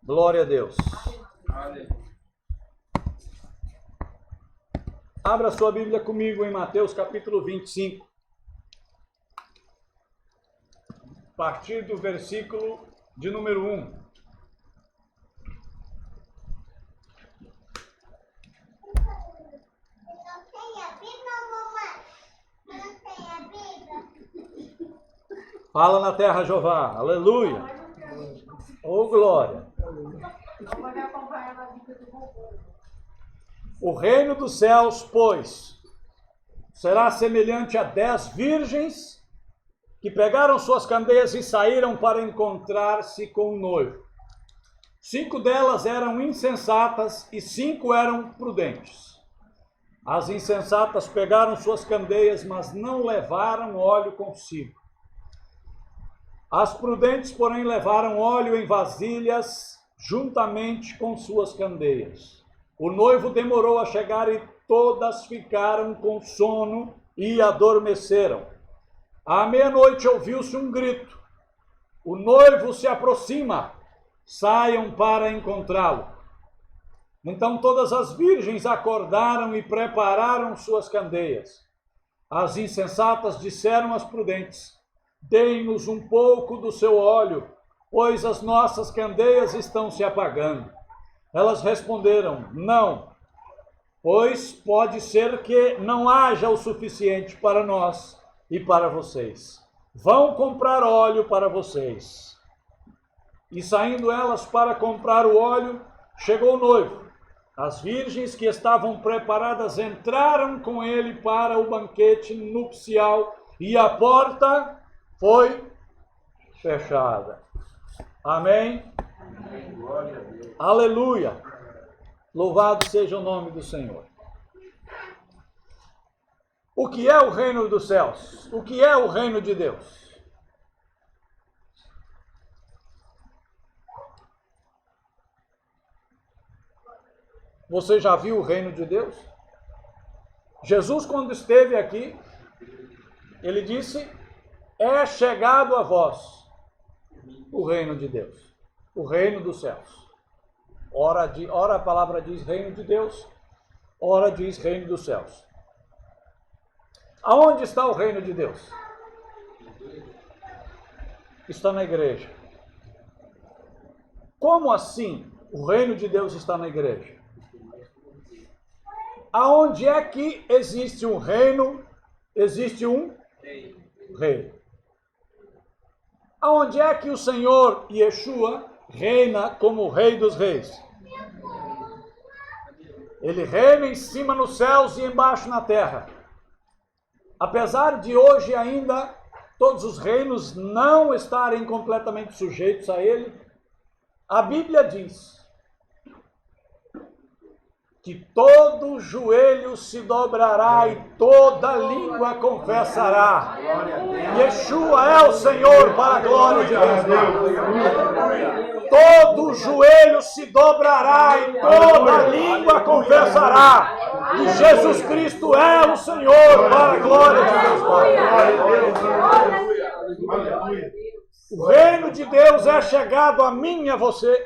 Glória a Deus. Abra sua Bíblia comigo em Mateus capítulo 25. A partir do versículo de número 1. Fala na terra, Jeová. Aleluia. Oh, glória. O reino dos céus, pois, será semelhante a 10 virgens que pegaram suas candeias e saíram para encontrar-se com o noivo. 5 delas eram insensatas e 5 eram prudentes. As insensatas pegaram suas candeias, mas não levaram óleo consigo. As prudentes, porém, levaram óleo em vasilhas juntamente com suas candeias. O noivo demorou a chegar e todas ficaram com sono e adormeceram. À meia-noite ouviu-se um grito: o noivo se aproxima, saiam para encontrá-lo. Então todas as virgens acordaram e prepararam suas candeias. As insensatas disseram às prudentes: deem-nos um pouco do seu óleo, pois as nossas candeias estão se apagando. Elas responderam: não, pois pode ser que não haja o suficiente para nós e para vocês. Vão comprar óleo para vocês. E saindo elas para comprar o óleo, chegou o noivo. As virgens que estavam preparadas entraram com ele para o banquete nupcial e a porta foi fechada. Amém? Amém. Glória a Deus. Aleluia. Louvado seja o nome do Senhor. O que é o reino dos céus? O que é o reino de Deus? Você já viu o reino de Deus? Jesus, quando esteve aqui, ele disse: é chegado a vós o reino de Deus, o reino dos céus. Ora a palavra diz reino de Deus, ora diz reino dos céus. Aonde está o reino de Deus? Está na igreja. Como assim o reino de Deus está na igreja? Aonde é que existe um reino, existe um rei. Aonde é que o Senhor Yeshua reina como o Rei dos Reis? Ele reina em cima nos céus e embaixo na terra. Apesar de hoje ainda todos os reinos não estarem completamente sujeitos a ele, a Bíblia diz que todo joelho se dobrará e toda língua confessará: Yeshua é o Senhor, para a glória de Deus. Todo joelho se dobrará e toda língua confessará que Jesus Cristo é o Senhor, para a glória de Deus. O reino de Deus é chegado a mim e a você.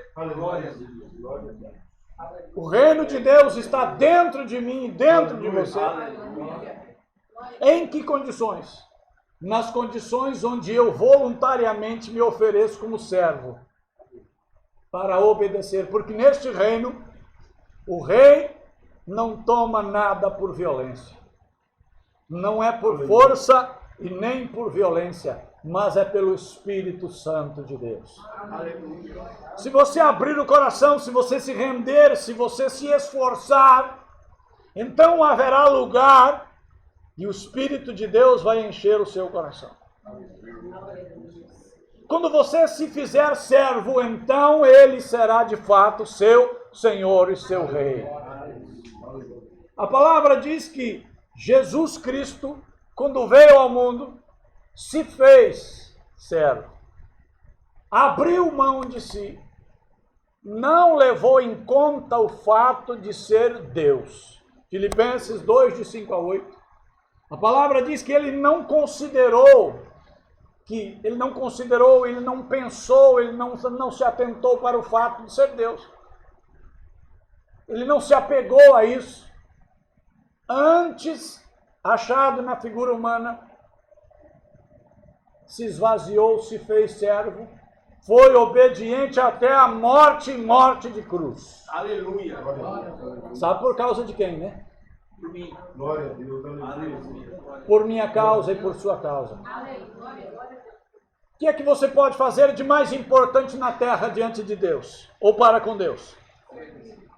O reino de Deus está dentro de mim e dentro de você. Em que condições? Nas condições onde eu voluntariamente me ofereço como servo para obedecer. Porque neste reino, o rei não toma nada por violência. Não é por força e nem por violência, mas é pelo Espírito Santo de Deus. Se você abrir o coração, se você se render, se você se esforçar, então haverá lugar e o Espírito de Deus vai encher o seu coração. Quando você se fizer servo, então ele será de fato seu Senhor e seu Rei. A palavra diz que Jesus Cristo, quando veio ao mundo, se fez servo, abriu mão de si, não levou em conta o fato de ser Deus. Filipenses 2, de 5 a 8. A palavra diz que ele não considerou que ele não considerou, ele não pensou, ele não se atentou para o fato de ser Deus. Ele não se apegou a isso. Antes, achado na figura humana, se esvaziou, se fez servo, foi obediente até a morte e morte de cruz. Aleluia. Sabe por causa de quem, né? Por mim. Glória a Deus. Aleluia. Por minha causa e por sua causa. O que é que você pode fazer de mais importante na terra diante de Deus? Ou para com Deus?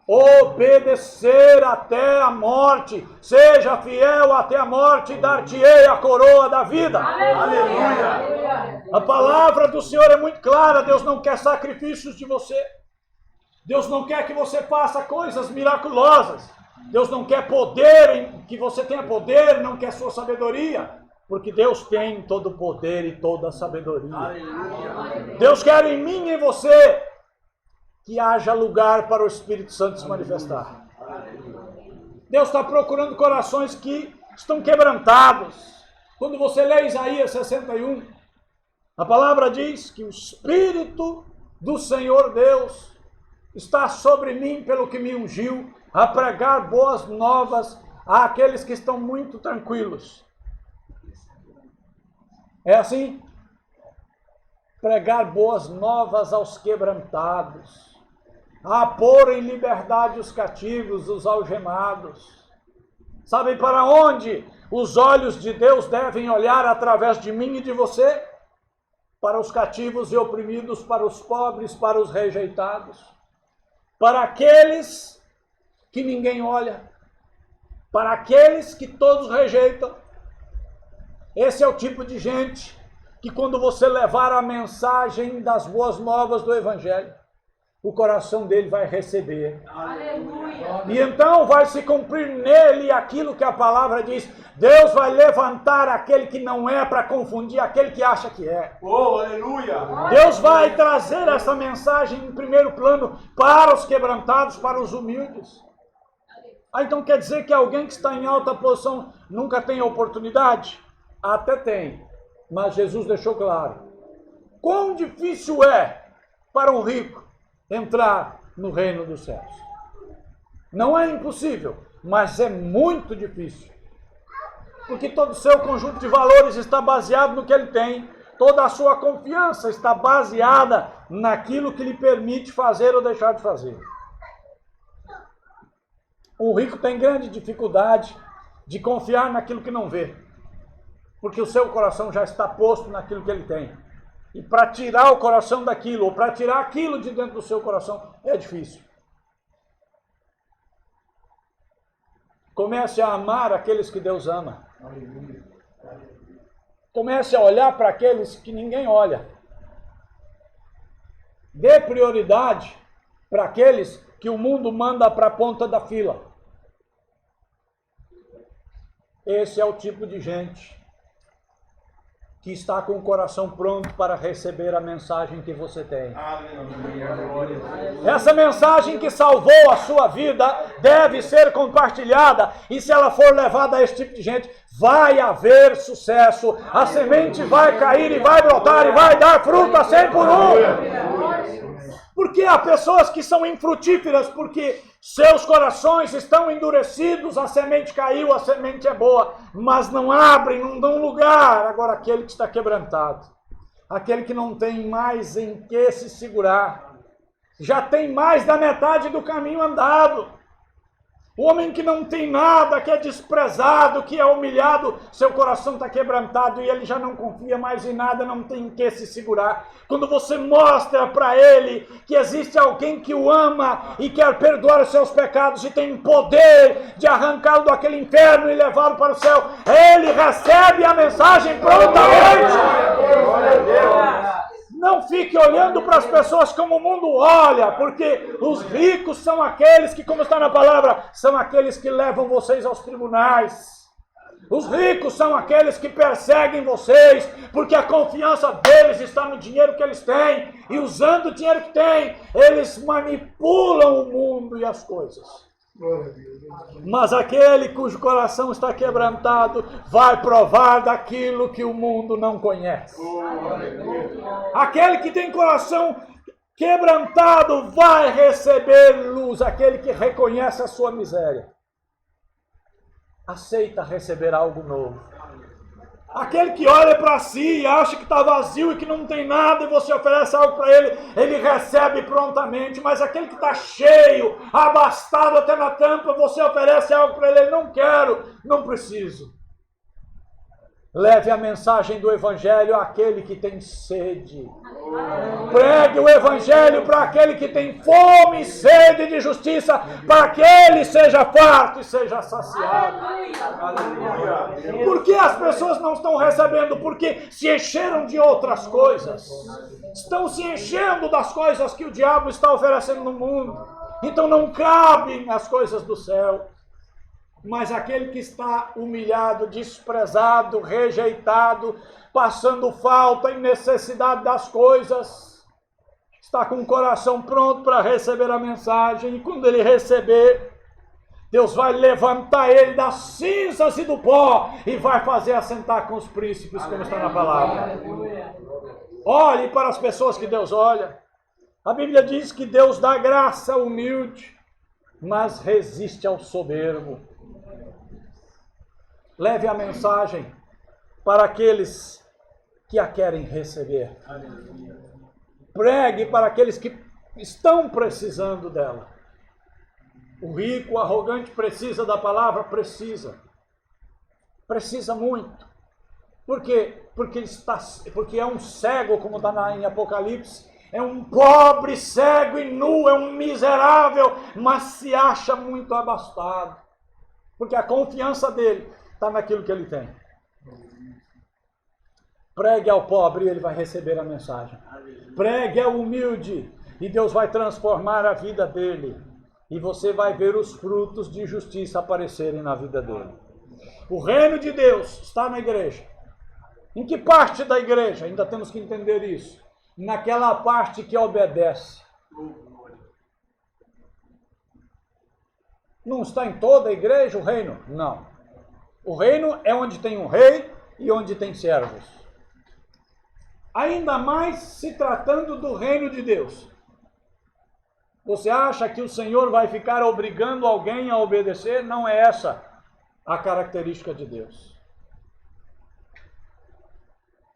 Obedecer até a morte. Seja fiel até a morte e dar-te-ei a coroa da vida. Aleluia. A palavra do Senhor é muito clara. Deus não quer sacrifícios de você. Deus não quer que você faça coisas miraculosas. Deus não quer poder, que você tenha poder, não quer sua sabedoria. Porque Deus tem todo o poder e toda a sabedoria. Aleluia. Deus quer em mim e em você que haja lugar para o Espírito Santo se manifestar. Deus está procurando corações que estão quebrantados. Quando você lê Isaías 61, a palavra diz que o Espírito do Senhor Deus está sobre mim pelo que me ungiu a pregar boas novas àqueles que estão muito tranquilos. É assim? Pregar boas novas aos quebrantados, a pôr em liberdade os cativos, os algemados. Sabem para onde os olhos de Deus devem olhar através de mim e de você? Para os cativos e oprimidos, para os pobres, para os rejeitados, para aqueles que ninguém olha, para aqueles que todos rejeitam. Esse é o tipo de gente que quando você levar a mensagem das boas novas do Evangelho, o coração dele vai receber. Aleluia. E então vai se cumprir nele aquilo que a palavra diz. Deus vai levantar aquele que não é para confundir aquele que acha que é. Oh, aleluia. Deus vai trazer essa mensagem em primeiro plano para os quebrantados, para os humildes. Então quer dizer que alguém que está em alta posição nunca tem oportunidade? Até tem, mas Jesus deixou claro. Quão difícil é para um rico entrar no reino dos céus. Não é impossível, mas é muito difícil. Porque todo o seu conjunto de valores está baseado no que ele tem. Toda a sua confiança está baseada naquilo que lhe permite fazer ou deixar de fazer. O rico tem grande dificuldade de confiar naquilo que não vê. Porque o seu coração já está posto naquilo que ele tem. E para tirar o coração daquilo, ou para tirar aquilo de dentro do seu coração, é difícil. Comece a amar aqueles que Deus ama. Comece a olhar para aqueles que ninguém olha. Dê prioridade para aqueles que o mundo manda para a ponta da fila. Esse é o tipo de gente que está com o coração pronto para receber a mensagem que você tem. Essa mensagem que salvou a sua vida deve ser compartilhada, e se ela for levada a esse tipo de gente, vai haver sucesso. A semente vai cair e vai brotar e vai dar fruta 100 por 1. Porque há pessoas que são infrutíferas porque seus corações estão endurecidos, a semente caiu, a semente é boa, mas não abrem, não dão lugar. Agora aquele que está quebrantado, aquele que não tem mais em que se segurar, já tem mais da metade do caminho andado. O homem que não tem nada, que é desprezado, que é humilhado, seu coração está quebrantado e ele já não confia mais em nada, não tem em que se segurar. Quando você mostra para ele que existe alguém que o ama e quer perdoar os seus pecados e tem poder de arrancá-lo daquele inferno e levá-lo para o céu, ele recebe a mensagem prontamente. Não fique olhando para as pessoas como o mundo olha, porque os ricos são aqueles que, como está na palavra, são aqueles que levam vocês aos tribunais. Os ricos são aqueles que perseguem vocês, porque a confiança deles está no dinheiro que eles têm, e usando o dinheiro que têm, eles manipulam o mundo e as coisas. Mas aquele cujo coração está quebrantado vai provar daquilo que o mundo não conhece. Aquele que tem coração quebrantado vai receber luz. Aquele que reconhece a sua miséria aceita receber algo novo. Aquele que olha para si e acha que está vazio e que não tem nada e você oferece algo para ele, ele recebe prontamente. Mas aquele que está cheio, abastado até na tampa, você oferece algo para ele, ele não quero, não preciso. Leve a mensagem do Evangelho àquele que tem sede. Pregue o Evangelho para aquele que tem fome e sede de justiça, para que ele seja farto e seja saciado. Por que as pessoas não estão recebendo? Porque se encheram de outras coisas. Estão se enchendo das coisas que o diabo está oferecendo no mundo. Então não cabem as coisas do céu. Mas aquele que está humilhado, desprezado, rejeitado, passando falta e necessidade das coisas, está com o coração pronto para receber a mensagem. E quando ele receber, Deus vai levantar ele das cinzas e do pó e vai fazer assentar com os príncipes, como está na palavra. Olhe para as pessoas que Deus olha. A Bíblia diz que Deus dá graça ao humilde, mas resiste ao soberbo. Leve a mensagem para aqueles que a querem receber. Pregue para aqueles que estão precisando dela. O rico, o arrogante precisa da palavra? Precisa. Precisa muito. Por quê? Porque é um cego, como está em Apocalipse. É um pobre, cego e nu, é um miserável, mas se acha muito abastado. Porque a confiança dele está naquilo que ele tem. Pregue ao pobre e ele vai receber a mensagem. Pregue ao humilde e Deus vai transformar a vida dele. E você vai ver os frutos de justiça aparecerem na vida dele. O reino de Deus está na igreja. Em que parte da igreja? Ainda temos que entender isso. Naquela parte que obedece. Não está em toda a igreja o reino? Não. O reino é onde tem um rei e onde tem servos. Ainda mais se tratando do reino de Deus. Você acha que o Senhor vai ficar obrigando alguém a obedecer? Não é essa a característica de Deus.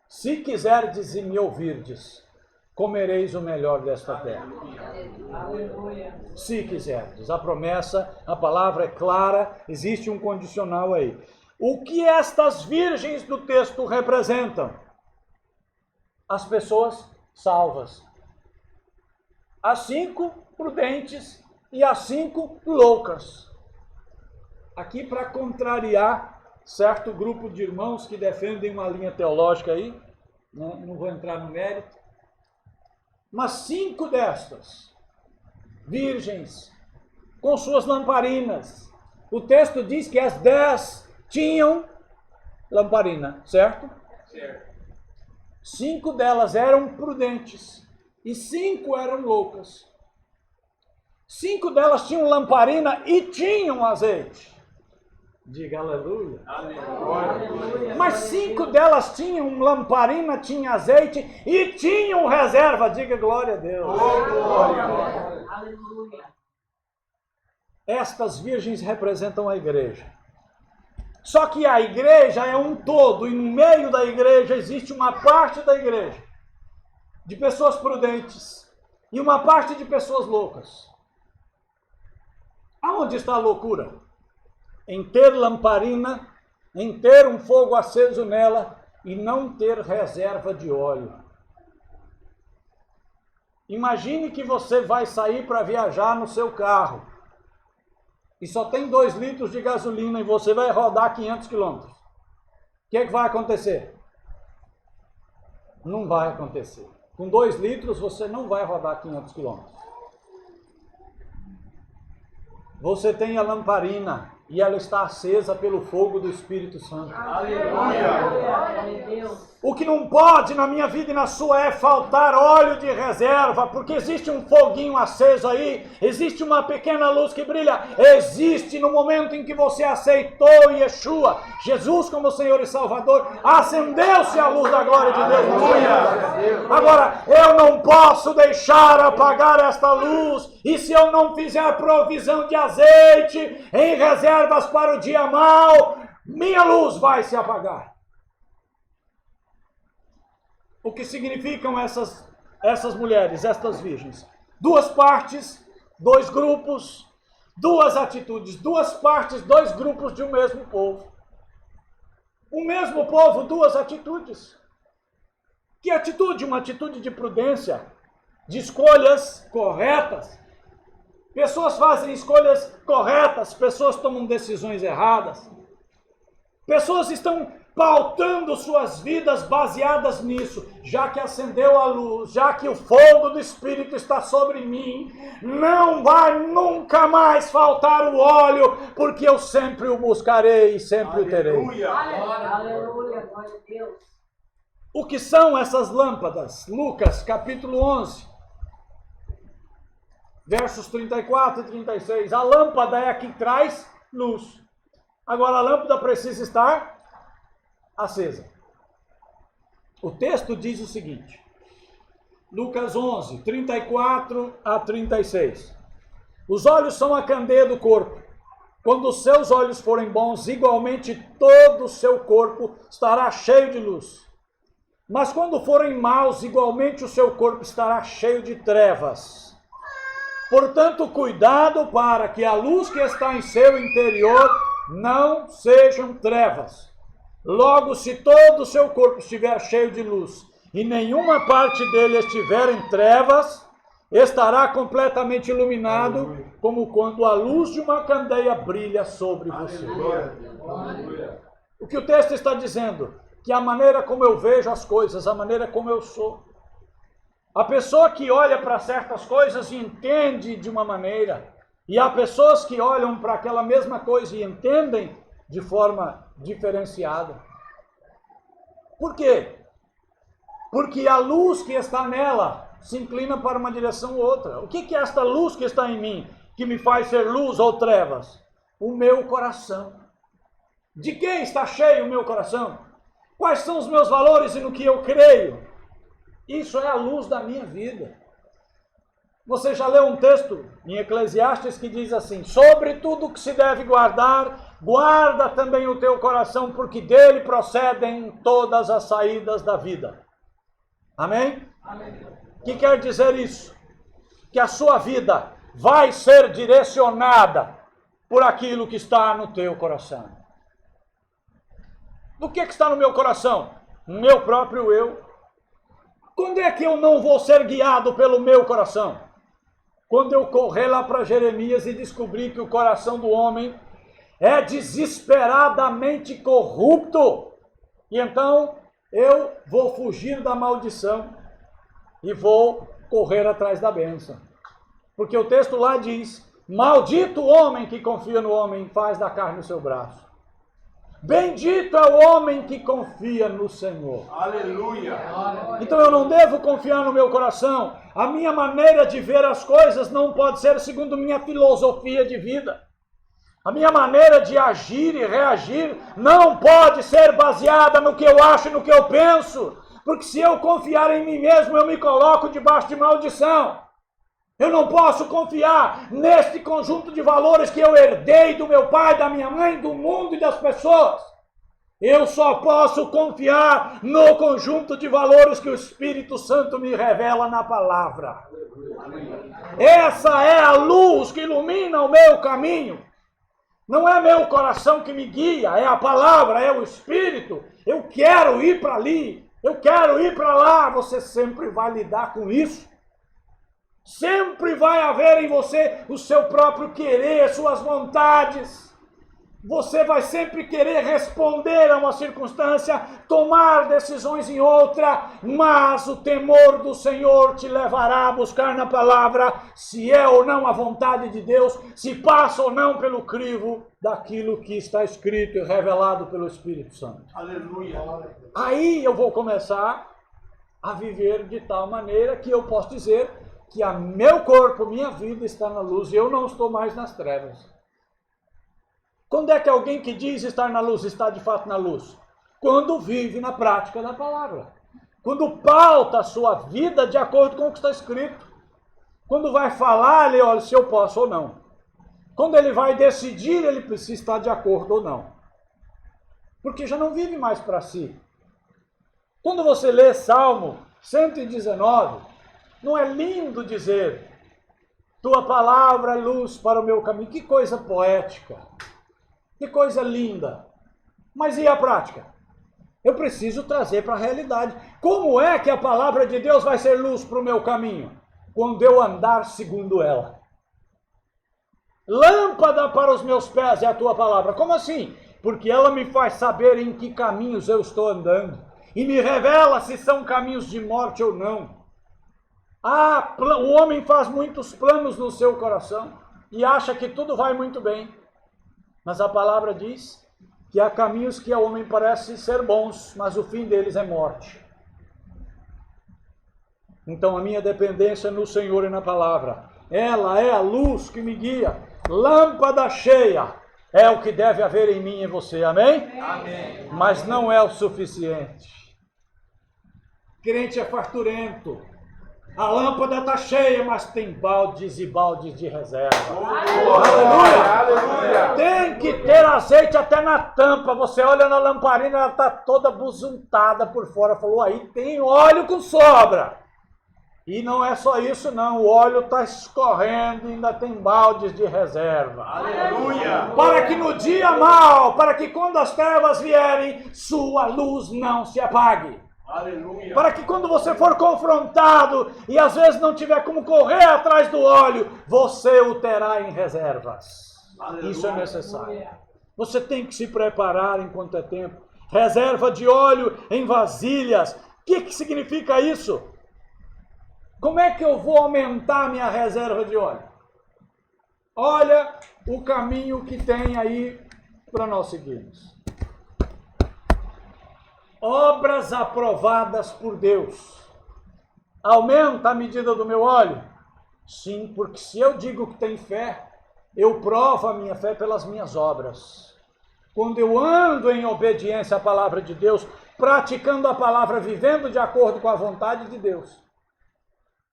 Se quiserdes e me ouvirdes, comereis o melhor desta terra. Se quiserdes. A promessa, a palavra é clara, existe um condicional aí. O que estas virgens do texto representam? As pessoas salvas. As 5 prudentes e as 5 loucas. Aqui para contrariar certo grupo de irmãos que defendem uma linha teológica aí, né? Não vou entrar no mérito, mas 5 destas virgens com suas lamparinas. O texto diz que as 10 tinham lamparina, certo? Certo. 5 delas eram prudentes e 5 eram loucas. 5 delas tinham lamparina e tinham azeite. Diga aleluia. Aleluia. Mas 5 delas tinham lamparina, tinham azeite e tinham reserva. Diga glória a Deus. Glória. Aleluia. Estas virgens representam a igreja. Só que a igreja é um todo, e no meio da igreja existe uma parte da igreja de pessoas prudentes e uma parte de pessoas loucas. Aonde está a loucura? Em ter lamparina, em ter um fogo aceso nela e não ter reserva de óleo. Imagine que você vai sair para viajar no seu carro e só tem 2 litros de gasolina e você vai rodar 500 quilômetros. O que é que vai acontecer? Não vai acontecer. Com 2 litros você não vai rodar 500 quilômetros. Você tem a lamparina e ela está acesa pelo fogo do Espírito Santo. Aleluia! O que não pode na minha vida e na sua é faltar óleo de reserva, porque existe um foguinho aceso aí, existe uma pequena luz que brilha, existe no momento em que você aceitou Yeshua, Jesus como Senhor e Salvador, acendeu-se a luz da glória de Deus. Agora, eu não posso deixar apagar esta luz, e se eu não fizer provisão de azeite em reservas para o dia mau, minha luz vai se apagar. O que significam essas mulheres, estas virgens? Duas partes, dois grupos, duas atitudes, duas partes, dois grupos de um mesmo povo. O mesmo povo, duas atitudes. Que atitude? Uma atitude de prudência, de escolhas corretas. Pessoas fazem escolhas corretas, pessoas tomam decisões erradas. Pessoas estão pautando suas vidas baseadas nisso. Já que acendeu a luz, já que o fogo do Espírito está sobre mim, não vai nunca mais faltar o óleo, porque eu sempre o buscarei e sempre o terei. Aleluia, glória a Deus. O que são essas lâmpadas? Lucas, capítulo 11, versos 34 e 36. A lâmpada é a que traz luz. Agora a lâmpada precisa estar acesa. O texto diz o seguinte, Lucas 11, 34 a 36. Os olhos são a candeia do corpo. Quando os seus olhos forem bons, igualmente todo o seu corpo estará cheio de luz. Mas quando forem maus, igualmente o seu corpo estará cheio de trevas. Portanto, cuidado para que a luz que está em seu interior não sejam trevas. Logo, se todo o seu corpo estiver cheio de luz e nenhuma parte dele estiver em trevas, estará completamente iluminado, como quando a luz de uma candeia brilha sobre você. O que o texto está dizendo? Que a maneira como eu vejo as coisas, a maneira como eu sou. A pessoa que olha para certas coisas e entende de uma maneira, e há pessoas que olham para aquela mesma coisa e entendem de forma diferenciada. Por quê? Porque a luz que está nela se inclina para uma direção ou outra. O que é esta luz que está em mim, que me faz ser luz ou trevas? O meu coração. De que está cheio o meu coração? Quais são os meus valores e no que eu creio? Isso é a luz da minha vida. Você já leu um texto em Eclesiastes que diz assim: sobre tudo que se deve guardar, guarda também o teu coração, porque dele procedem todas as saídas da vida. Amém? Amém. O que quer dizer isso? Que a sua vida vai ser direcionada por aquilo que está no teu coração. Do que está no meu coração? No meu próprio eu. Quando é que eu não vou ser guiado pelo meu coração? Quando eu correr lá para Jeremias e descobrir que o coração do homem é desesperadamente corrupto. E então eu vou fugir da maldição e vou correr atrás da bênção. Porque o texto lá diz: maldito o homem que confia no homem e faz da carne o seu braço. Bendito é o homem que confia no Senhor. Aleluia. Então eu não devo confiar no meu coração. A minha maneira de ver as coisas não pode ser segundo minha filosofia de vida. A minha maneira de agir e reagir não pode ser baseada no que eu acho e no que eu penso. Porque se eu confiar em mim mesmo, eu me coloco debaixo de maldição. Eu não posso confiar neste conjunto de valores que eu herdei do meu pai, da minha mãe, do mundo e das pessoas. Eu só posso confiar no conjunto de valores que o Espírito Santo me revela na palavra. Essa é a luz que ilumina o meu caminho. Não é meu coração que me guia, é a palavra, é o Espírito. Eu quero ir para ali, eu quero ir para lá. Você sempre vai lidar com isso. Sempre vai haver em você o seu próprio querer, suas vontades. Você vai sempre querer responder a uma circunstância, tomar decisões em outra, mas o temor do Senhor te levará a buscar na palavra se é ou não a vontade de Deus, se passa ou não pelo crivo daquilo que está escrito e revelado pelo Espírito Santo. Aleluia. Aí eu vou começar a viver de tal maneira que eu posso dizer que meu corpo, minha vida está na luz e eu não estou mais nas trevas. Quando é que alguém que diz estar na luz está de fato na luz? Quando vive na prática da palavra. Quando pauta a sua vida de acordo com o que está escrito. Quando vai falar, ele olha se eu posso ou não. Quando ele vai decidir, ele precisa estar de acordo ou não. Porque já não vive mais para si. Quando você lê Salmo 119, não é lindo dizer: tua palavra é luz para o meu caminho? Que coisa poética. Que coisa linda. Mas e a prática? Eu preciso trazer para a realidade. Como é que a palavra de Deus vai ser luz para o meu caminho? Quando eu andar segundo ela. Lâmpada para os meus pés é a tua palavra. Como assim? Porque ela me faz saber em que caminhos eu estou andando. E me revela se são caminhos de morte ou não. O homem faz muitos planos no seu coração e acha que tudo vai muito bem. Mas a palavra diz que há caminhos que ao homem parecem ser bons, mas o fim deles é morte. Então a minha dependência é no Senhor e na palavra. Ela é a luz que me guia. Lâmpada cheia é o que deve haver em mim e em você. Amém? Amém. Mas não é o suficiente. Crente é farturento. A lâmpada está cheia, mas tem baldes e baldes de reserva. Aleluia! Aleluia! Tem que ter azeite até na tampa. Você olha na lamparina, ela está toda busuntada por fora. Falou, aí tem óleo com sobra. E não é só isso não, o óleo está escorrendo e ainda tem baldes de reserva. Aleluia! Para que no dia mau, para que quando as trevas vierem, sua luz não se apague. Aleluia! Para que quando você for confrontado e às vezes não tiver como correr atrás do óleo, você o terá em reservas. Aleluia. Isso é necessário. Você tem que se preparar enquanto é tempo. Reserva de óleo em vasilhas. O que significa isso? Como é que eu vou aumentar minha reserva de óleo? Olha o caminho que tem aí para nós seguirmos. Obras aprovadas por Deus. Aumenta a medida do meu óleo? Sim, porque se eu digo que tem fé, eu provo a minha fé pelas minhas obras. Quando eu ando em obediência à palavra de Deus, praticando a palavra, vivendo de acordo com a vontade de Deus,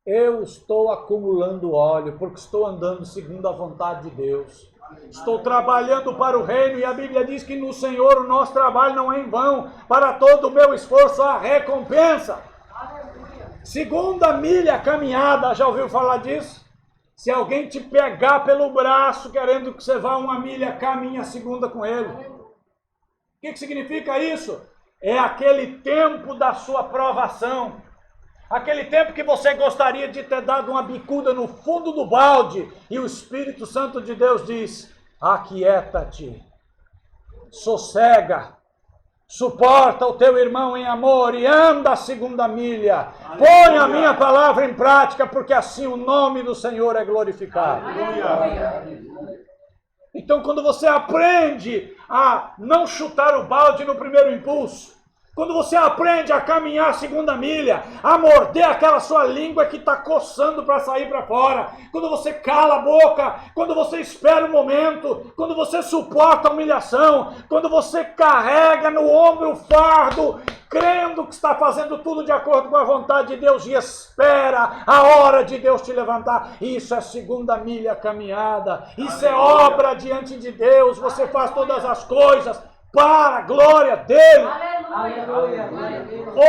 eu estou acumulando óleo, porque estou andando segundo a vontade de Deus. Estou trabalhando para o reino e a Bíblia diz que no Senhor o nosso trabalho não é em vão. Para todo o meu esforço há recompensa. Segunda milha caminhada, já ouviu falar disso? Se alguém te pegar pelo braço querendo que você vá uma milha, caminha a segunda com ele. O que significa isso? É aquele tempo da sua provação. Aquele tempo que você gostaria de ter dado uma bicuda no fundo do balde, e o Espírito Santo de Deus diz: aquieta-te, sossega, suporta o teu irmão em amor e anda a segunda milha. Põe a minha palavra em prática, porque assim o nome do Senhor é glorificado. Aleluia. Então, quando você aprende a não chutar o balde no primeiro impulso, quando você aprende a caminhar a segunda milha, a morder aquela sua língua que está coçando para sair para fora, quando você cala a boca, quando você espera o momento, quando você suporta a humilhação, quando você carrega no ombro o fardo, crendo que está fazendo tudo de acordo com a vontade de Deus e espera a hora de Deus te levantar. Isso é segunda milha caminhada, isso é obra diante de Deus, você faz todas as coisas para a glória dele. Aleluia.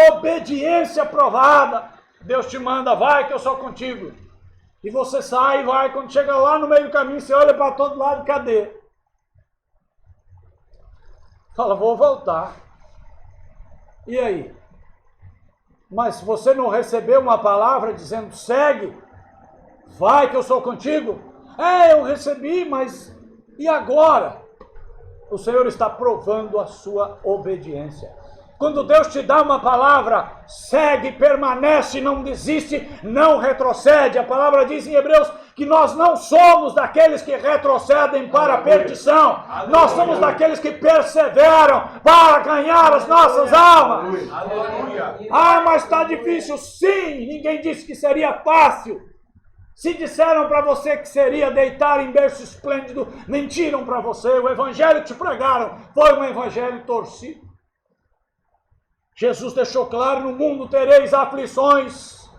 Obediência provada. Deus te manda, vai que eu sou contigo. E você sai e vai. Quando chega lá no meio do caminho, você olha para todo lado, cadê? Fala, vou voltar. E aí? Mas se você não recebeu uma palavra dizendo, segue, vai que eu sou contigo. Eu recebi, mas e agora? o Senhor está provando a sua obediência. Quando Deus te dá uma palavra, segue, permanece, não desiste, não retrocede. A palavra diz em Hebreus que nós não somos daqueles que retrocedem para a perdição. Nós somos daqueles que perseveram para ganhar as nossas almas. Ah, mas está difícil. Sim, ninguém disse que seria fácil. Se disseram para você que seria deitar em berço esplêndido, mentiram para você. O evangelho que te pregaram foi um evangelho torcido. Jesus deixou claro: no mundo tereis aflições,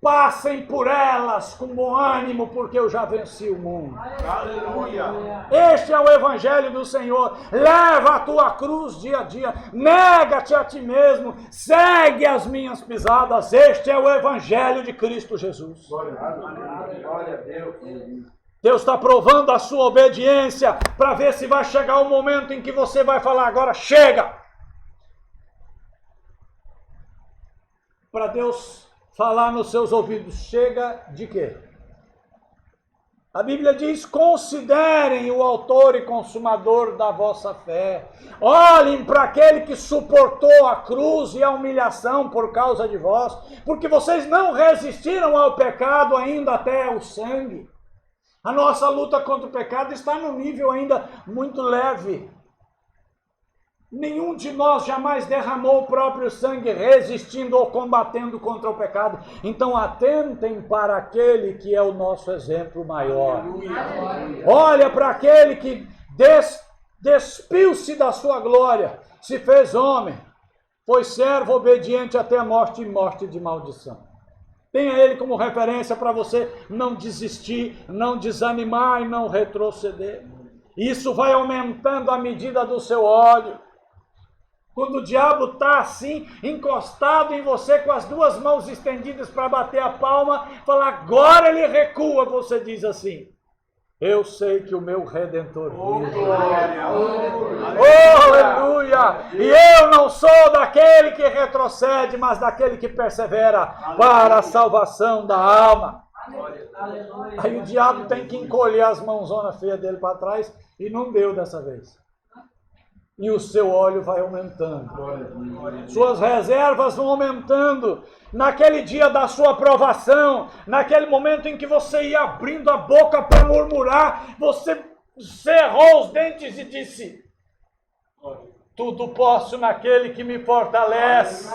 passem por elas com bom ânimo, porque eu já venci o mundo. Aleluia. Este é o evangelho do Senhor. Leva a tua cruz dia a dia, nega-te a ti mesmo, segue as minhas pisadas. Este é o evangelho de Cristo Jesus. Glória a Deus. Deus está provando a sua obediência para ver se vai chegar o momento em que você vai falar: agora chega. Para Deus falar nos seus ouvidos, chega de quê? A Bíblia diz: considerem o autor e consumador da vossa fé. Olhem para aquele que suportou a cruz e a humilhação por causa de vós, porque vocês não resistiram ao pecado ainda até o sangue. A nossa luta contra o pecado está num nível ainda muito leve. Nenhum de nós jamais derramou o próprio sangue resistindo ou combatendo contra o pecado. Então atentem para aquele que é o nosso exemplo maior. Olha para aquele que despiu-se da sua glória, se fez homem, foi servo obediente até a morte e morte de maldição. Tenha ele como referência para você não desistir, não desanimar e não retroceder. Isso vai aumentando a medida do seu ódio. Quando o diabo está assim, encostado em você, com as duas mãos estendidas para bater a palma, fala: agora ele recua, você diz assim: eu sei que o meu Redentor vive. Oh, aleluia! E eu não sou daquele que retrocede, mas daquele que persevera para a salvação da alma. Aí o diabo tem que encolher as mãozonas feias dele para trás, e não deu dessa vez. E o seu óleo vai aumentando. Suas reservas vão aumentando. Naquele dia da sua provação, naquele momento em que você ia abrindo a boca para murmurar, você cerrou os dentes e disse: tudo posso naquele que me fortalece.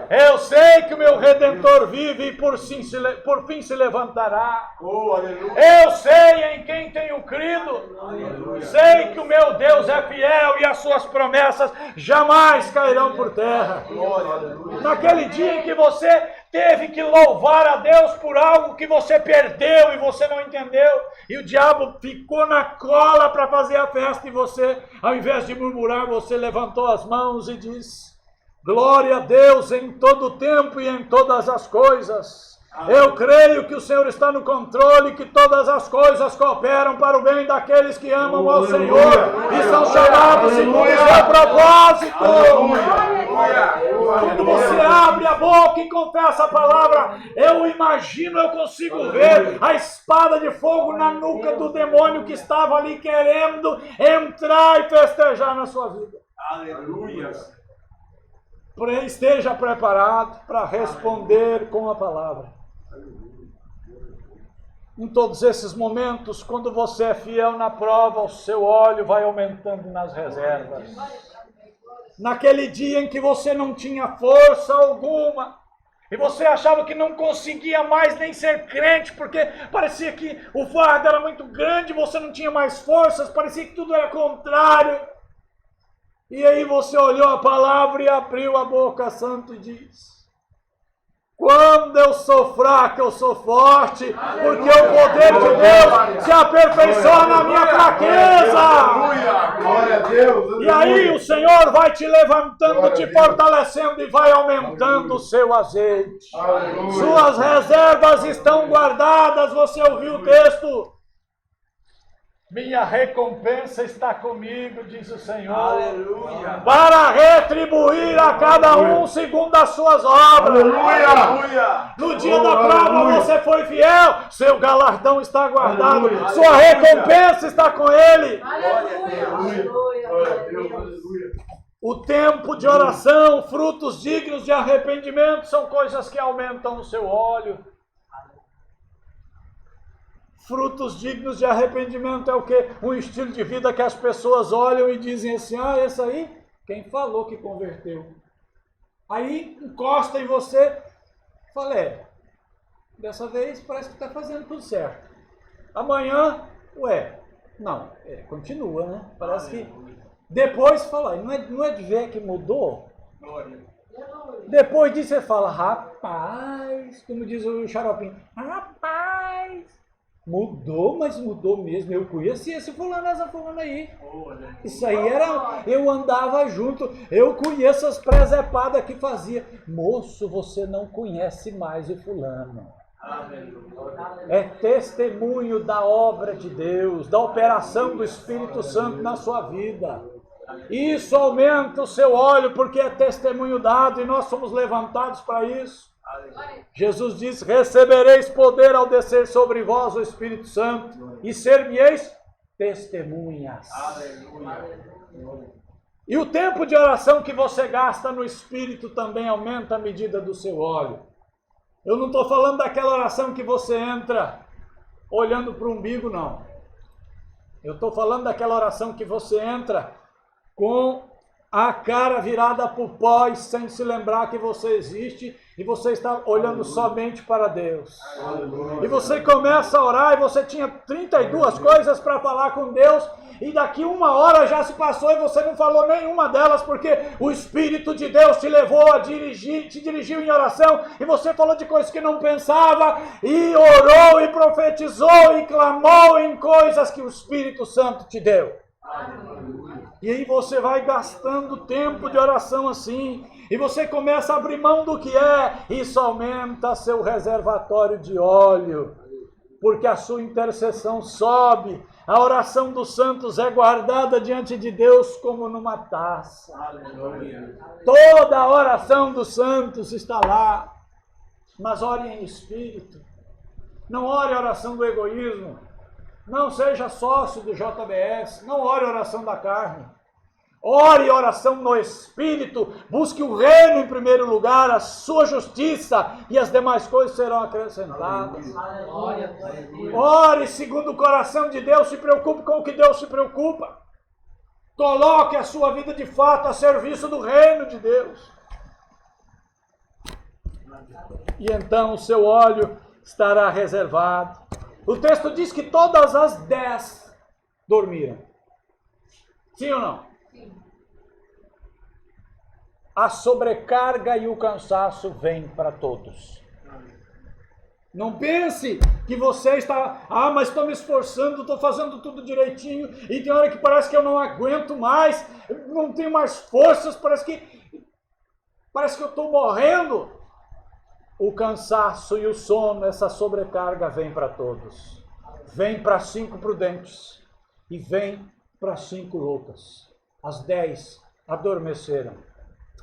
Eu sei que o meu Redentor vive e por fim se levantará. Eu sei em quem tenho crido. Sei que o meu Deus é fiel e as suas promessas jamais cairão por terra. Naquele dia em que você teve que louvar a Deus por algo que você perdeu e você não entendeu, e o diabo ficou na cola para fazer a festa, e você, ao invés de murmurar, você levantou as mãos e disse: glória a Deus em todo o tempo e em todas as coisas. Eu creio que o Senhor está no controle, que todas as coisas cooperam para o bem daqueles que amam ao Senhor e são chamados segundo o seu propósito. Quando você abre a boca e confessa a palavra, eu imagino, eu consigo ver a espada de fogo na nuca do demônio que estava ali querendo entrar e festejar na sua vida. Aleluia. Esteja preparado para responder com a palavra. Em todos esses momentos, quando você é fiel na prova, o seu óleo vai aumentando nas reservas. Naquele dia em que você não tinha força alguma, e você achava que não conseguia mais nem ser crente, porque parecia que o fardo era muito grande, você não tinha mais forças, parecia que tudo era contrário. E aí você olhou a palavra e abriu a boca santo e disse: quando eu sou fraco, eu sou forte, porque o poder de Deus se aperfeiçoa na minha fraqueza. Glória a Deus. E aí o Senhor vai te levantando, te fortalecendo e vai aumentando o seu azeite. Suas reservas estão guardadas. Você ouviu o texto? Minha recompensa está comigo, diz o Senhor. Aleluia. Para retribuir a cada um segundo as suas obras. Aleluia. No dia da prova você foi fiel, seu galardão está guardado, Aleluia. sua recompensa está com Ele. Aleluia. O tempo de oração, frutos dignos de arrependimento, são coisas que aumentam o seu óleo. Frutos dignos de arrependimento é o quê? Um estilo de vida que as pessoas olham e dizem assim, esse aí, quem falou que converteu? Aí encosta em você, fala, dessa vez parece que está fazendo tudo certo. Amanhã, continua, né? Parece que... Depois fala, não é de ver que mudou? Depois disso você fala, rapaz, como diz o xaropinho, rapaz, mudou, mas mudou mesmo. Eu conheci esse fulano, essa fulana aí. Isso aí eu andava junto, eu conheço as presepadas que fazia. Moço, você não conhece mais o fulano. É testemunho da obra de Deus, da operação do Espírito Santo na sua vida. Isso aumenta o seu óleo, porque é testemunho dado e nós somos levantados para isso. Jesus diz, recebereis poder ao descer sobre vós o Espírito Santo e ser-me-eis testemunhas. E o tempo de oração que você gasta no Espírito também aumenta a medida do seu óleo. Eu não estou falando daquela oração que você entra olhando para o umbigo, não. Eu estou falando daquela oração que você entra com a cara virada para o pó e sem se lembrar que você existe e você está olhando somente para Deus. E você começa a orar e você tinha 32 coisas para falar com Deus e daqui 1 hora já se passou e você não falou nenhuma delas porque o Espírito de Deus te levou a te dirigiu em oração e você falou de coisas que não pensava e orou e profetizou e clamou em coisas que o Espírito Santo te deu. E aí você vai gastando tempo de oração assim, e você começa a abrir mão do que isso aumenta seu reservatório de óleo, porque a sua intercessão sobe, a oração dos santos é guardada diante de Deus como numa taça. Toda a oração dos santos está lá, mas ore em espírito, não ore a oração do egoísmo. Não seja sócio do JBS, não ore a oração da carne. Ore a oração no Espírito, busque o reino em primeiro lugar, a sua justiça e as demais coisas serão acrescentadas. Ore segundo o coração de Deus, se preocupe com o que Deus se preocupa. Coloque a sua vida de fato a serviço do reino de Deus. E então o seu óleo estará reservado. O texto diz que todas as 10 dormiram. Sim ou não? Sim. A sobrecarga e o cansaço vêm para todos. Não pense que você está, mas estou me esforçando, estou fazendo tudo direitinho, e tem hora que parece que eu não aguento mais, não tenho mais forças, parece que eu estou morrendo. O cansaço e o sono, essa sobrecarga vem para todos. Vem para 5 prudentes e vem para 5 loucas. As 10 adormeceram.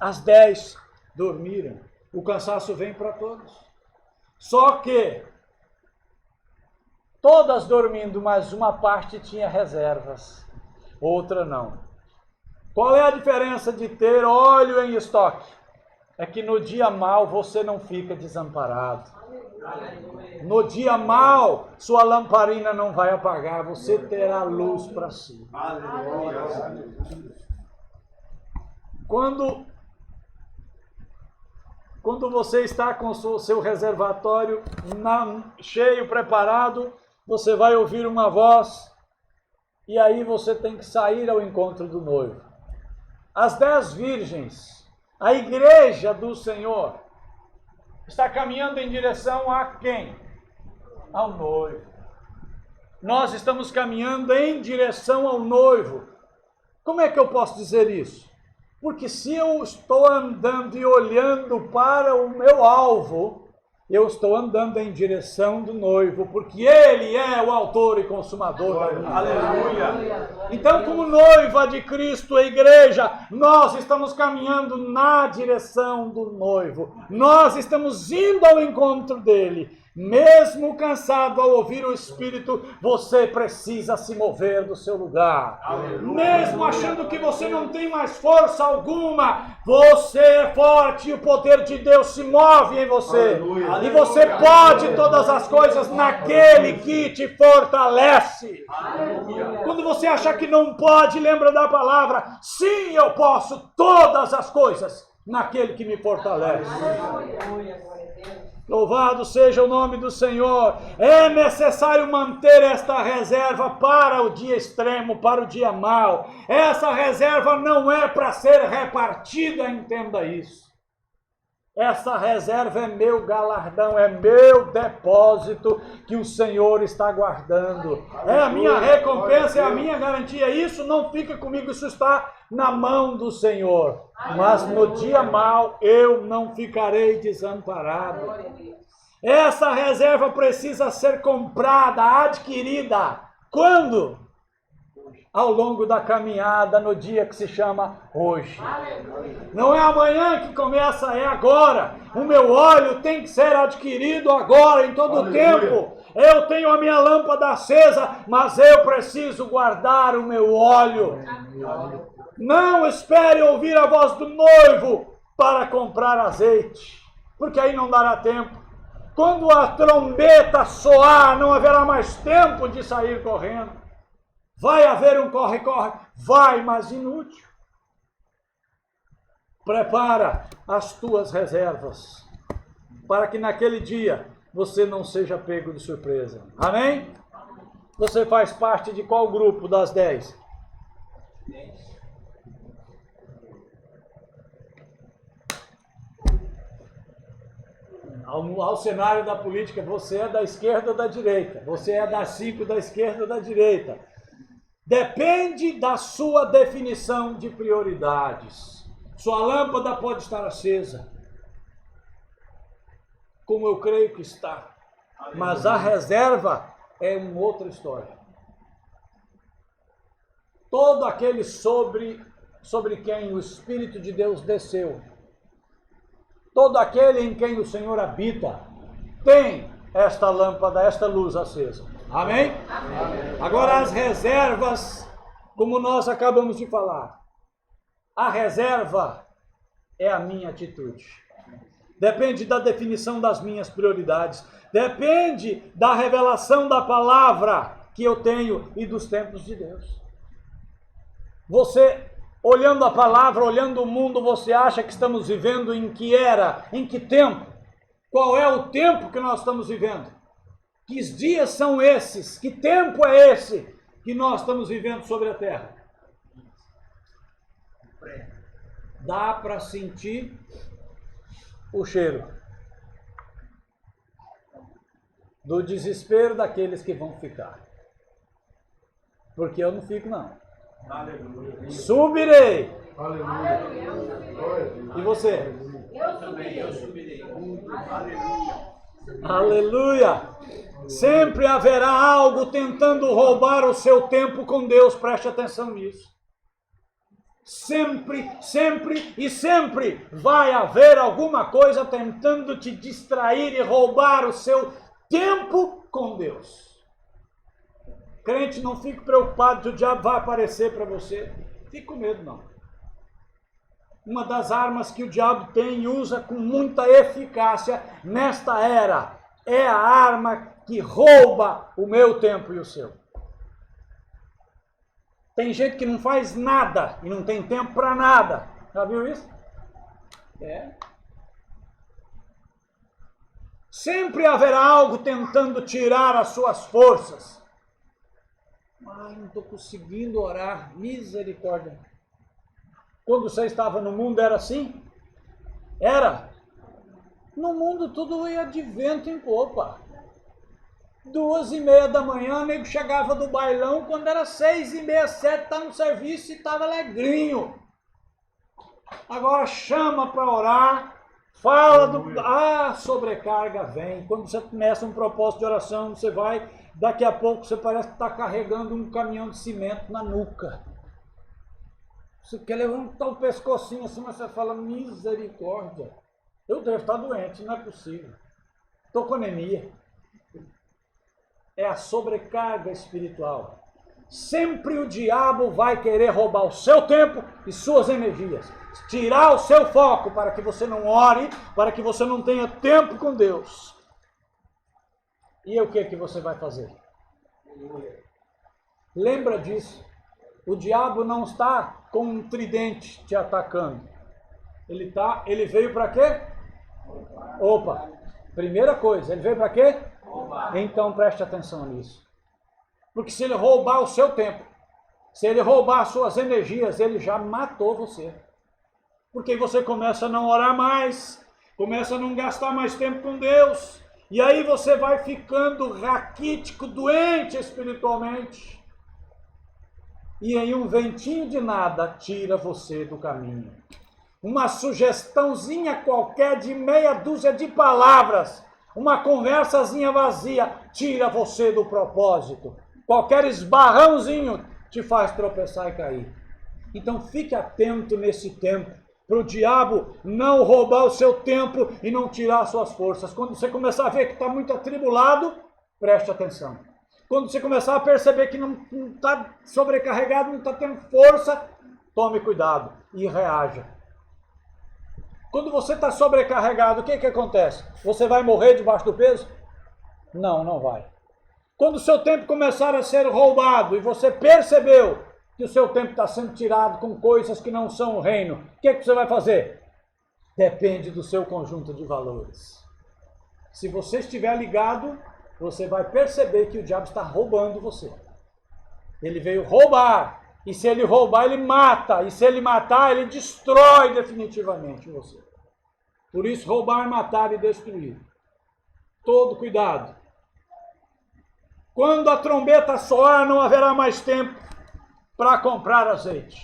As 10 dormiram. O cansaço vem para todos. Só que todas dormindo, mas uma parte tinha reservas, outra não. Qual é a diferença de ter óleo em estoque? É que no dia mau você não fica desamparado. No dia mau, sua lamparina não vai apagar, você terá luz para si. Quando você está com o seu reservatório cheio, preparado, você vai ouvir uma voz e aí você tem que sair ao encontro do noivo. As 10 virgens, a igreja do Senhor, está caminhando em direção a quem? Ao noivo. Nós estamos caminhando em direção ao noivo. Como é que eu posso dizer isso? Porque se eu estou andando e olhando para o meu alvo, eu estou andando em direção do noivo, porque Ele é o autor e consumador da minha. Aleluia. Então, como noiva de Cristo, a igreja, nós estamos caminhando na direção do noivo. Nós estamos indo ao encontro dele. Mesmo cansado ao ouvir o Espírito, você precisa se mover do seu lugar. Aleluia. Mesmo achando que você não tem mais força alguma, você é forte e o poder de Deus se move em você. Aleluia. E você pode todas as coisas naquele que te fortalece. Aleluia. Quando você achar que não pode, lembra da palavra: sim, eu posso todas as coisas naquele que me fortalece. Aleluia. Louvado seja o nome do Senhor. É necessário manter esta reserva para o dia extremo, para o dia mau. Essa reserva não é para ser repartida, entenda isso. Essa reserva é meu galardão, é meu depósito que o Senhor está guardando. É a minha recompensa, é a minha garantia. Isso não fica comigo, isso está na mão do Senhor. Mas no dia mau eu não ficarei desamparado. Essa reserva precisa ser comprada, adquirida. Quando? Ao longo da caminhada, no dia que se chama hoje. Não é amanhã que começa, é agora. O meu óleo tem que ser adquirido agora, em todo o tempo. Eu tenho a minha lâmpada acesa, mas eu preciso guardar o meu óleo. Não espere ouvir a voz do noivo para comprar azeite, porque aí não dará tempo. Quando a trombeta soar, não haverá mais tempo de sair correndo. Vai haver um corre-corre, vai, mas inútil. Prepara as tuas reservas, para que naquele dia você não seja pego de surpresa. Amém? Você faz parte de qual grupo das 10? Ao cenário da política, você é da esquerda ou da direita? Você é das 5 da esquerda ou da direita? Depende da sua definição de prioridades. Sua lâmpada pode estar acesa, como eu creio que está. Mas a reserva é uma outra história. Todo aquele sobre quem o Espírito de Deus desceu, todo aquele em quem o Senhor habita, tem esta lâmpada, esta luz acesa. Amém? Amém? Agora as reservas, como nós acabamos de falar. A reserva é a minha atitude. Depende da definição das minhas prioridades. Depende da revelação da palavra que eu tenho e dos tempos de Deus. Você, olhando a palavra, olhando o mundo, você acha que estamos vivendo em que era, em que tempo? Qual é o tempo que nós estamos vivendo? Que dias são esses? Que tempo é esse que nós estamos vivendo sobre a terra? Dá para sentir o cheiro do desespero daqueles que vão ficar. Porque eu não fico, não. Aleluia. Subirei. Aleluia. E você? Eu subirei. Aleluia. Sempre haverá algo tentando roubar o seu tempo com Deus. Preste atenção nisso. Sempre, sempre e sempre vai haver alguma coisa tentando te distrair e roubar o seu tempo com Deus. Crente, não fique preocupado que o diabo vai aparecer para você. Fique com medo, não. Uma das armas que o diabo tem e usa com muita eficácia nesta era é a arma que rouba o meu tempo e o seu. Tem gente que não faz nada e não tem tempo para nada. Já viu isso? É. Sempre haverá algo tentando tirar as suas forças. Ai, não estou conseguindo orar. Misericórdia. Quando você estava no mundo era assim? Era. No mundo tudo ia de vento em popa. 2:30 da manhã, o nego chegava do bailão, quando era 6:30, 7, estava no serviço e estava alegrinho. Agora chama para orar, Fala a sobrecarga vem. Quando você começa um propósito de oração, você vai, daqui a pouco você parece que está carregando um caminhão de cimento na nuca. Você quer levantar o pescocinho assim, mas você fala, misericórdia. Eu devo estar doente, não é possível. Estou com anemia. É a sobrecarga espiritual. Sempre o diabo vai querer roubar o seu tempo e suas energias. Tirar o seu foco para que você não ore, para que você não tenha tempo com Deus. E o que você vai fazer? Lembra disso. O diabo não está com um tridente te atacando. Ele veio para quê? Opa! Primeira coisa, ele veio para quê? Então preste atenção nisso. Porque se ele roubar o seu tempo, se ele roubar as suas energias, ele já matou você. Porque você começa a não orar mais, começa a não gastar mais tempo com Deus, e aí você vai ficando raquítico, doente espiritualmente. E aí um ventinho de nada tira você do caminho. Uma sugestãozinha qualquer de meia dúzia de palavras, uma conversazinha vazia, tira você do propósito. Qualquer esbarrãozinho te faz tropeçar e cair. Então fique atento nesse tempo, para o diabo não roubar o seu tempo e não tirar as suas forças. Quando você começar a ver que está muito atribulado, preste atenção. Quando você começar a perceber que não está sobrecarregado, não está tendo força, tome cuidado e reaja. Quando você está sobrecarregado, o que acontece? Você vai morrer debaixo do peso? Não, não vai. Quando o seu tempo começar a ser roubado e você percebeu que o seu tempo está sendo tirado com coisas que não são o reino, o que você vai fazer? Depende do seu conjunto de valores. Se você estiver ligado, você vai perceber que o diabo está roubando você. Ele veio roubar. E se ele roubar, ele mata. E se ele matar, ele destrói definitivamente você. Por isso, roubar, matar e destruir. Todo cuidado. Quando a trombeta soar, não haverá mais tempo para comprar azeite.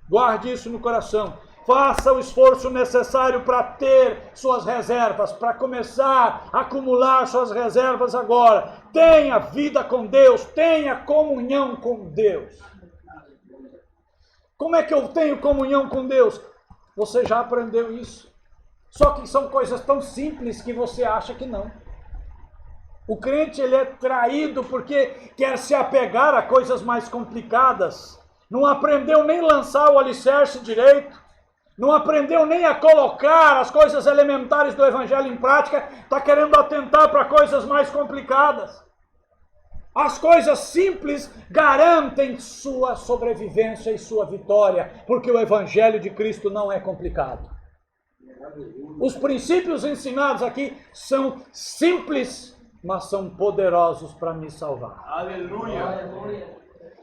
Guarde isso no coração. Faça o esforço necessário para ter suas reservas, para começar a acumular suas reservas agora. Tenha vida com Deus, tenha comunhão com Deus. Como é que eu tenho comunhão com Deus? Você já aprendeu isso. Só que são coisas tão simples que você acha que não. O crente ele é traído porque quer se apegar a coisas mais complicadas. Não aprendeu nem lançar o alicerce direito. Não aprendeu nem a colocar as coisas elementares do evangelho em prática. Está querendo atentar para coisas mais complicadas. As coisas simples garantem sua sobrevivência e sua vitória, porque o Evangelho de Cristo não é complicado. Os princípios ensinados aqui são simples, mas são poderosos para me salvar. Aleluia!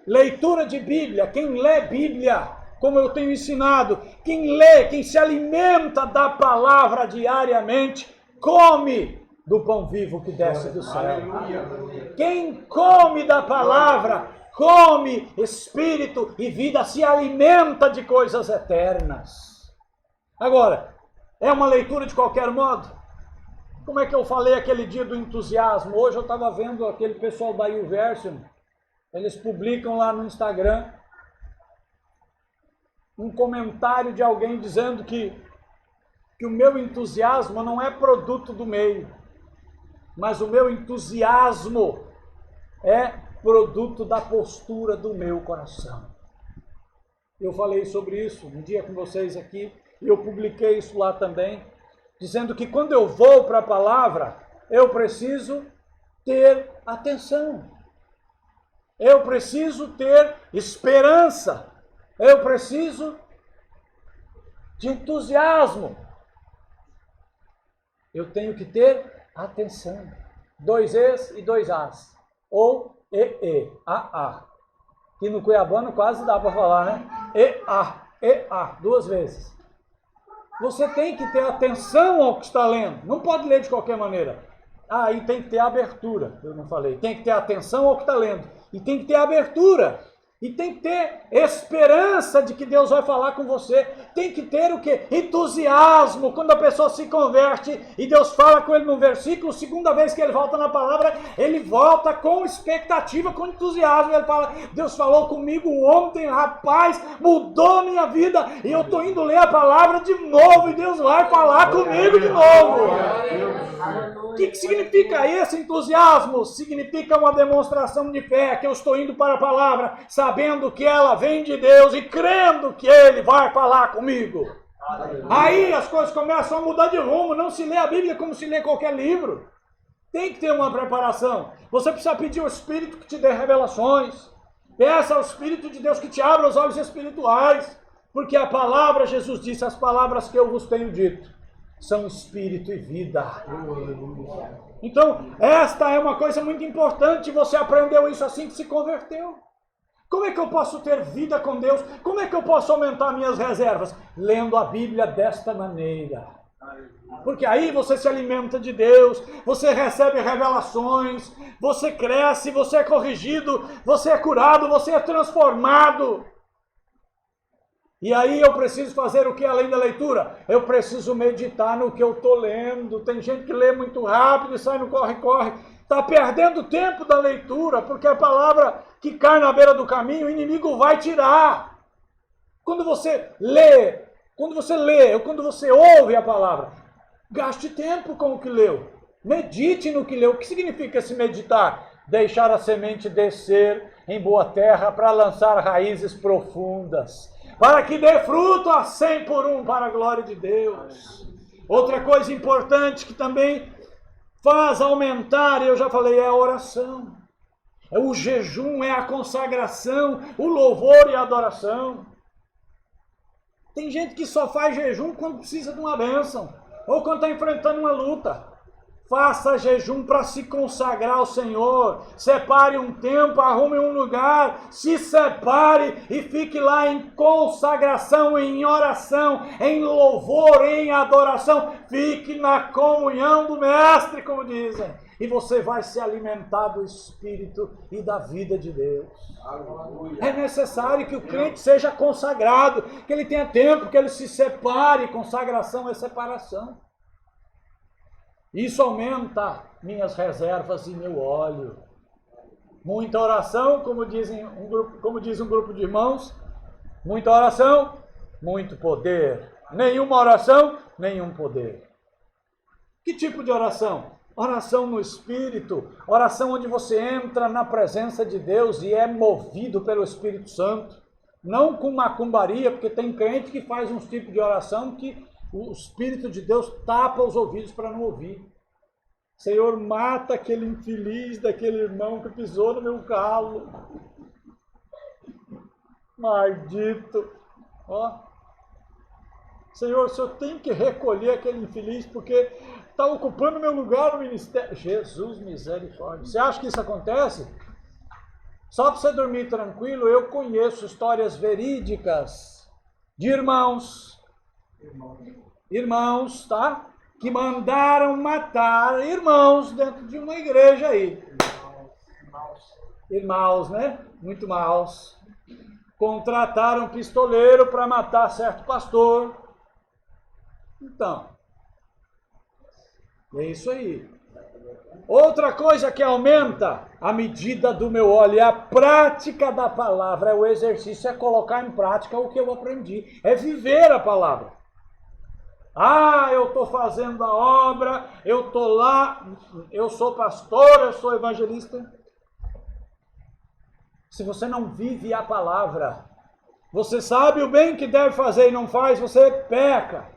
Leitura de Bíblia, quem lê Bíblia, como eu tenho ensinado, quem lê, quem se alimenta da palavra diariamente, come do pão vivo que desce do céu. Aleluia. Quem come da palavra, come espírito e vida, se alimenta de coisas eternas. Agora, é uma leitura de qualquer modo? Como é que eu falei aquele dia do entusiasmo? Hoje eu estava vendo aquele pessoal da YouVersion, eles publicam lá no Instagram um comentário de alguém dizendo que o meu entusiasmo não é produto do meio, mas o meu entusiasmo é produto da postura do meu coração. Eu falei sobre isso um dia com vocês aqui, e eu publiquei isso lá também, dizendo que quando eu vou para a palavra, eu preciso ter atenção. Eu preciso ter esperança. Eu preciso de entusiasmo. Eu tenho que ter atenção. 2 Es e 2 As. Ou A. Que no cuiabano quase dá para falar, né? E-A, 2 vezes. Você tem que ter atenção ao que está lendo. Não pode ler de qualquer maneira. Aí tem que ter abertura, eu não falei. Tem que ter atenção ao que está lendo. E tem que ter abertura. E tem que ter esperança de que Deus vai falar com você. Tem que ter o quê? Entusiasmo. Quando a pessoa se converte e Deus fala com ele num versículo, segunda vez que ele volta na palavra, ele volta com expectativa, com entusiasmo. Ele fala, Deus falou comigo ontem, rapaz, mudou minha vida. E eu estou indo ler a palavra de novo e Deus vai falar comigo de novo. O que significa esse entusiasmo? Significa uma demonstração de fé, que eu estou indo para a palavra, sabendo que ela vem de Deus e crendo que Ele vai falar comigo. Aí as coisas começam a mudar de rumo. Não se lê a Bíblia como se lê qualquer livro. Tem que ter uma preparação. Você precisa pedir ao Espírito que te dê revelações. Peça ao Espírito de Deus que te abra os olhos espirituais. Porque a palavra, Jesus disse, as palavras que eu vos tenho dito são espírito e vida. Então, esta é uma coisa muito importante. Você aprendeu isso assim que se converteu. Como é que eu posso ter vida com Deus? Como é que eu posso aumentar minhas reservas? Lendo a Bíblia desta maneira. Porque aí você se alimenta de Deus, você recebe revelações, você cresce, você é corrigido, você é curado, você é transformado. E aí eu preciso fazer o que além da leitura? Eu preciso meditar no que eu estou lendo. Tem gente que lê muito rápido e sai no corre-corre. Está perdendo tempo da leitura, porque a palavra que cai na beira do caminho, o inimigo vai tirar. Quando você lê, ou quando você ouve a palavra, gaste tempo com o que leu. Medite no que leu. O que significa esse meditar? Deixar a semente descer em boa terra para lançar raízes profundas, para que dê fruto a 100 por 1 para a glória de Deus. Outra coisa importante que também faz aumentar, eu já falei, é a oração. É o jejum, é a consagração, o louvor e a adoração. Tem gente que só faz jejum quando precisa de uma bênção, ou quando está enfrentando uma luta. Faça jejum para se consagrar ao Senhor. Separe um tempo, arrume um lugar, se separe e fique lá em consagração, em oração, em louvor, em adoração. Fique na comunhão do Mestre, como dizem. E você vai se alimentar do Espírito e da vida de Deus. É necessário que o crente seja consagrado, que ele tenha tempo, que ele se separe. Consagração é separação. Isso aumenta minhas reservas e meu óleo. Muita oração, como diz um grupo de irmãos, muita oração, muito poder. Nenhuma oração, nenhum poder. Que tipo de oração? Oração no Espírito, oração onde você entra na presença de Deus e é movido pelo Espírito Santo. Não com macumbaria, porque tem crente que faz uns tipos de oração que o Espírito de Deus tapa os ouvidos para não ouvir. Senhor, mata aquele infeliz daquele irmão que pisou no meu calo. Maldito. Ó. Senhor, o Senhor tem que recolher aquele infeliz porque está ocupando meu lugar no ministério. Jesus, misericórdia. Você acha que isso acontece? Só para você dormir tranquilo, eu conheço histórias verídicas de irmãos, tá? Que mandaram matar irmãos dentro de uma igreja aí. Irmãos, né? Muito maus. Contrataram um pistoleiro para matar certo pastor. Então, é isso aí. Outra coisa que aumenta a medida do meu óleo é a prática da palavra, é o exercício, é colocar em prática o que eu aprendi, é viver a palavra. Ah, eu estou fazendo a obra, eu estou lá, eu sou pastor, eu sou evangelista. Se você não vive a palavra, você sabe o bem que deve fazer e não faz, você peca.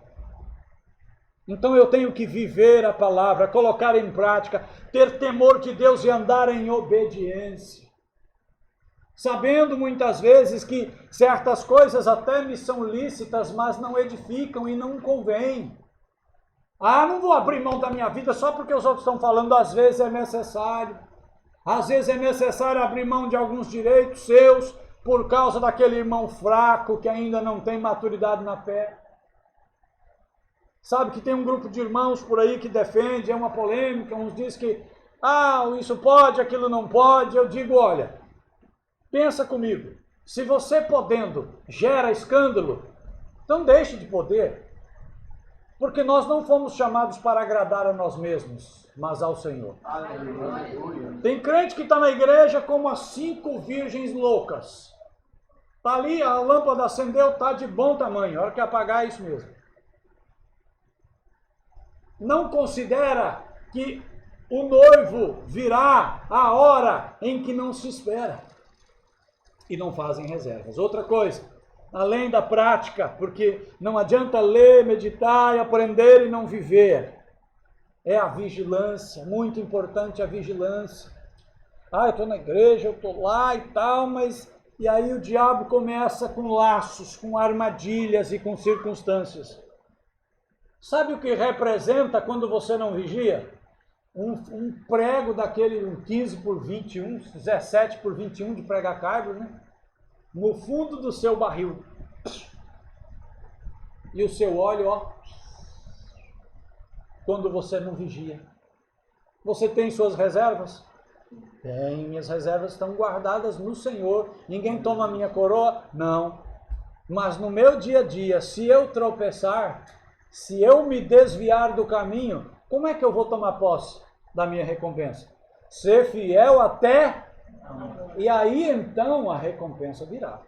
Então eu tenho que viver a palavra, colocar em prática, ter temor de Deus e andar em obediência. Sabendo muitas vezes que certas coisas até me são lícitas, mas não edificam e não convém. Ah, não vou abrir mão da minha vida só porque os outros estão falando, às vezes é necessário. Às vezes é necessário abrir mão de alguns direitos seus por causa daquele irmão fraco que ainda não tem maturidade na fé. Sabe que tem um grupo de irmãos por aí que defende, é uma polêmica, uns dizem que isso pode, aquilo não pode. Eu digo, olha, pensa comigo, Se você podendo gera escândalo, então deixe de poder. Porque nós não fomos chamados para agradar a nós mesmos, mas ao Senhor. Aleluia. Tem crente que está na igreja como as 5 virgens loucas. Está ali, a lâmpada acendeu, está de bom tamanho. A hora que apagar é isso mesmo. Não considera que o noivo virá a hora em que não se espera. E não fazem reservas. Outra coisa, além da prática, porque não adianta ler, meditar e aprender e não viver. É a vigilância, muito importante a vigilância. Ah, eu estou na igreja, eu estou lá e tal, mas... E aí o diabo começa com laços, com armadilhas e com circunstâncias. Sabe o que representa quando você não vigia? Um prego daquele 15 por 21, 17 por 21 de pregar cargo, né? No fundo do seu barril. E o seu óleo, ó, quando você não vigia. Você tem suas reservas? Tem, minhas reservas estão guardadas no Senhor. Ninguém toma a minha coroa? Não. Mas no meu dia a dia, se eu tropeçar, se eu me desviar do caminho, como é que eu vou tomar posse da minha recompensa? Ser fiel até... E aí então a recompensa virá.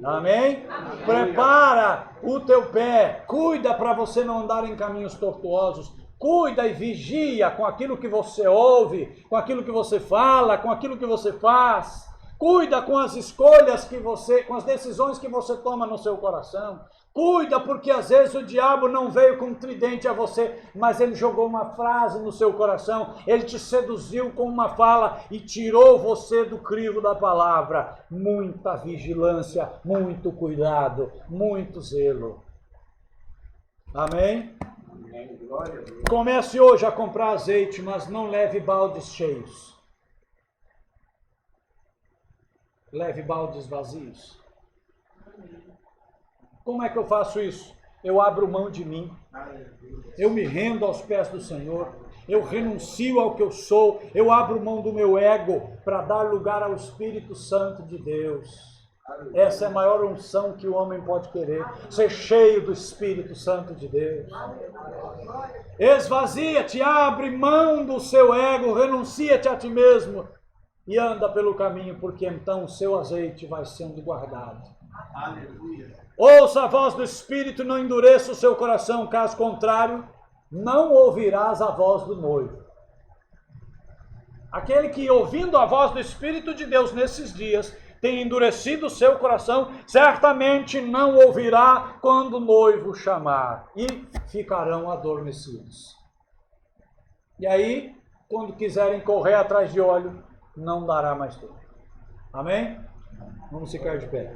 Amém? Prepara o teu pé, cuida para você não andar em caminhos tortuosos, cuida e vigia com aquilo que você ouve, com aquilo que você fala, com aquilo que você faz, cuida com as escolhas que você, com as decisões que você toma no seu coração, cuida porque às vezes o diabo não veio com um tridente a você, mas ele jogou uma frase no seu coração, ele te seduziu com uma fala e tirou você do crivo da palavra. Muita vigilância, muito cuidado, muito zelo. Amém? Comece hoje a comprar azeite, mas não leve baldes cheios. Leve baldes vazios. Como é que eu faço isso? Eu abro mão de mim. Eu me rendo aos pés do Senhor. Eu renuncio ao que eu sou. Eu abro mão do meu ego para dar lugar ao Espírito Santo de Deus. Essa é a maior unção que o homem pode querer. Ser cheio do Espírito Santo de Deus. Esvazia-te, abre mão do seu ego, renuncia-te a ti mesmo e anda pelo caminho, porque então o seu azeite vai sendo guardado. Aleluia. Ouça a voz do Espírito, não endureça o seu coração, caso contrário, não ouvirás a voz do noivo. Aquele que, ouvindo a voz do Espírito de Deus nesses dias, tem endurecido o seu coração, certamente não ouvirá quando o noivo chamar, e ficarão adormecidos. E aí, quando quiserem correr atrás de óleo, não dará mais tempo. Amém? Vamos ficar de pé.